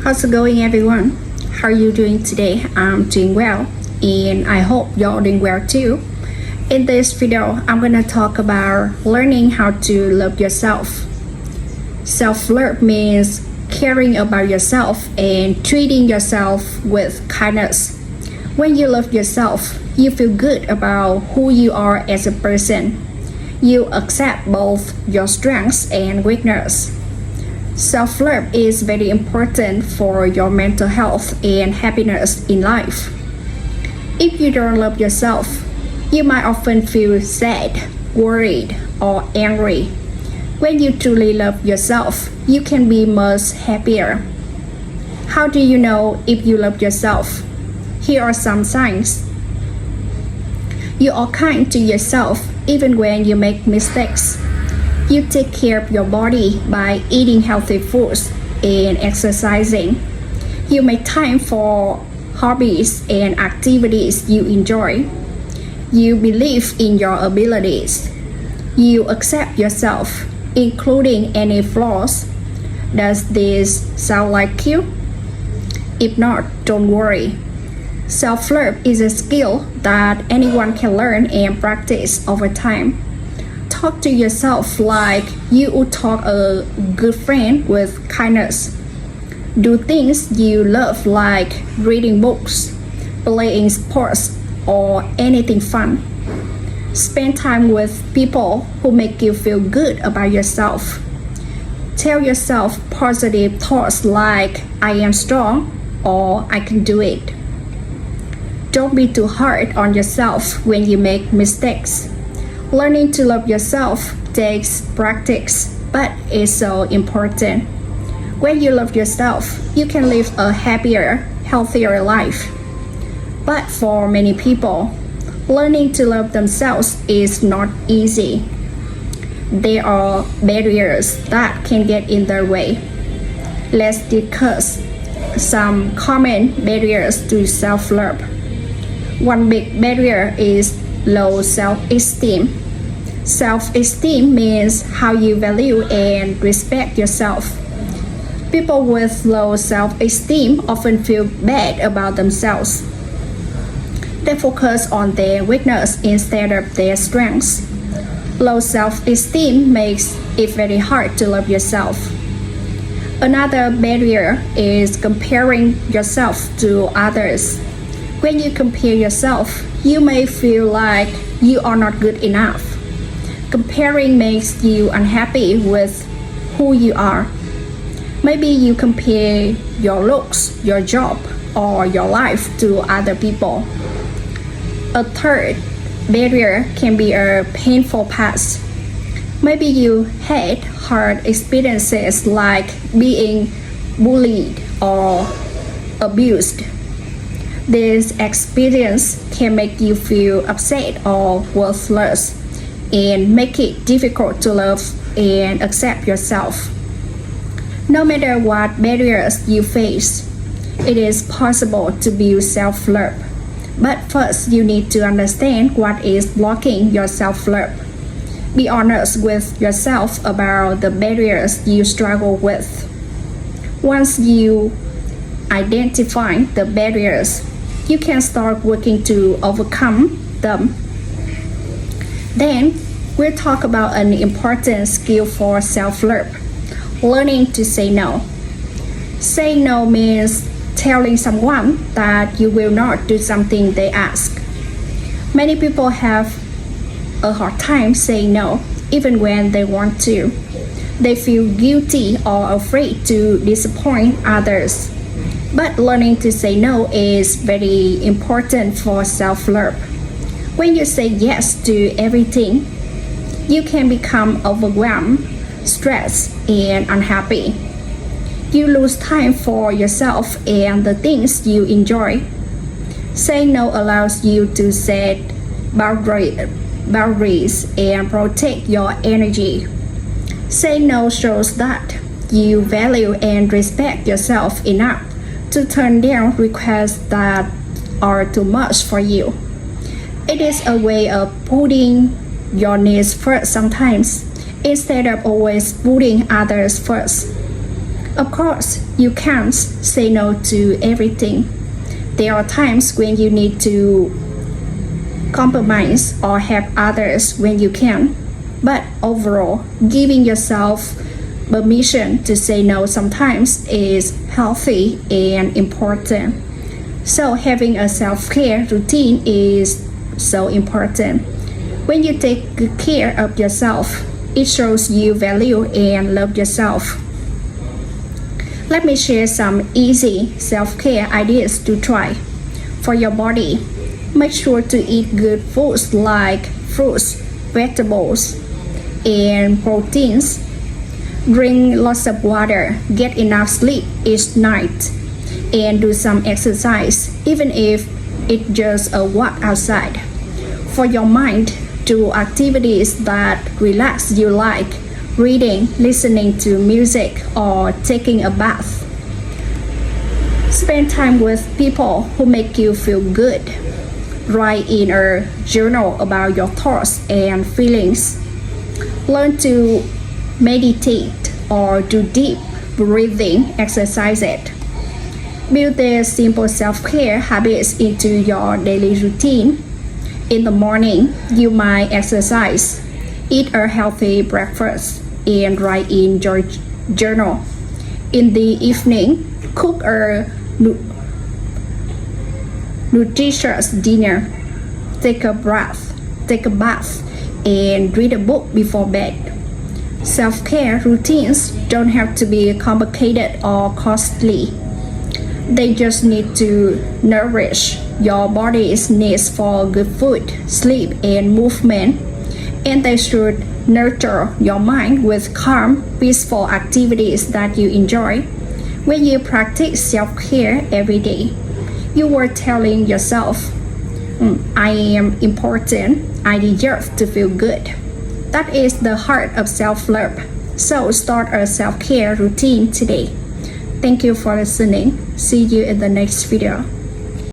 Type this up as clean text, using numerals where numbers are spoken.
How's it going, everyone? How are you doing today? I'm doing well, and I hope you're doing well too. In this video, I'm gonna talk about learning how to love yourself. Self-love means caring about yourself and treating yourself with kindness. When you love yourself, you feel good about who you are as a person. You accept both your strengths and weakness. Self-love is very important for your mental health and happiness in life. If you don't love yourself, you might often feel sad, worried, or angry. When you truly love yourself, you can be much happier. How do you know if you love yourself? Here are some signs. You are kind to yourself even when you make mistakes. You take care of your body by eating healthy foods and exercising. You make time for hobbies and activities you enjoy. You believe in your abilities. You accept yourself, including any flaws. Does this sound like you? If not, don't worry. Self-love is a skill that anyone can learn and practice over time. Talk to yourself like you would talk a good friend with kindness. Do things you love like reading books, playing sports, or anything fun. Spend time with people who make you feel good about yourself. Tell yourself positive thoughts like I am strong or I can do it. Don't be too hard on yourself when you make mistakes. Learning to love yourself takes practice, but is so important. When you love yourself, you can live a happier, healthier life. But for many people, learning to love themselves is not easy. There are barriers that can get in their way. Let's discuss some common barriers to self-love. One big barrier is low self-esteem. Self-esteem means how you value and respect yourself. People with low self-esteem often feel bad about themselves. They focus on their weakness instead of their strengths. Low self-esteem makes it very hard to love yourself. Another barrier is comparing yourself to others. When you compare yourself, you may feel like you are not good enough. Comparing makes you unhappy with who you are. Maybe you compare your looks, your job, or your life to other people. A third barrier can be a painful past. Maybe you had hard experiences like being bullied or abused. This experience can make you feel upset or worthless and make it difficult to love and accept yourself. No matter what barriers you face, it is possible to build self-love. But first, you need to understand what is blocking your self-love. Be honest with yourself about the barriers you struggle with. Once you identify the barriers, you can start working to overcome them. Then, we'll talk about an important skill for self-love, learning to say no. Saying no means telling someone that you will not do something they ask. Many people have a hard time saying no, even when they want to. They feel guilty or afraid to disappoint others. But learning to say no is very important for self-love. When you say yes to everything, you can become overwhelmed, stressed, and unhappy. You lose time for yourself and the things you enjoy. Saying no allows you to set boundaries and protect your energy. Saying no shows that you value and respect yourself enough to turn down requests that are too much for you. It is a way of putting your needs first sometimes, instead of always putting others first. Of course, you can't say no to everything. There are times when you need to compromise or help others when you can. But overall, giving yourself permission to say no sometimes is healthy and important. So having a self-care routine is so important. When you take good care of yourself, it shows you value and love yourself. Let me share some easy self-care ideas to try. For your body, make sure to eat good foods like fruits, vegetables, and proteins. Drink lots of water, get enough sleep each night, and do some exercise, even if it's just a walk outside. For your mind, do activities that relax you like reading, listening to music, or taking a bath. Spend time with people who make you feel good. Write in a journal about your thoughts and feelings. Learn to meditate or do deep breathing exercises. Build the simple self-care habits into your daily routine. In the morning, you might exercise, eat a healthy breakfast, and write in your journal. In the evening, cook a nutritious dinner, take a bath, and read a book before bed. Self-care routines don't have to be complicated or costly. They just need to nourish your body's needs for good food, sleep, and movement, and they should nurture your mind with calm, peaceful activities that you enjoy. When you practice self-care every day, you are telling yourself, I am important, I deserve to feel good. That is the heart of self-love. So start a self-care routine today. Thank you for listening. See you in the next video.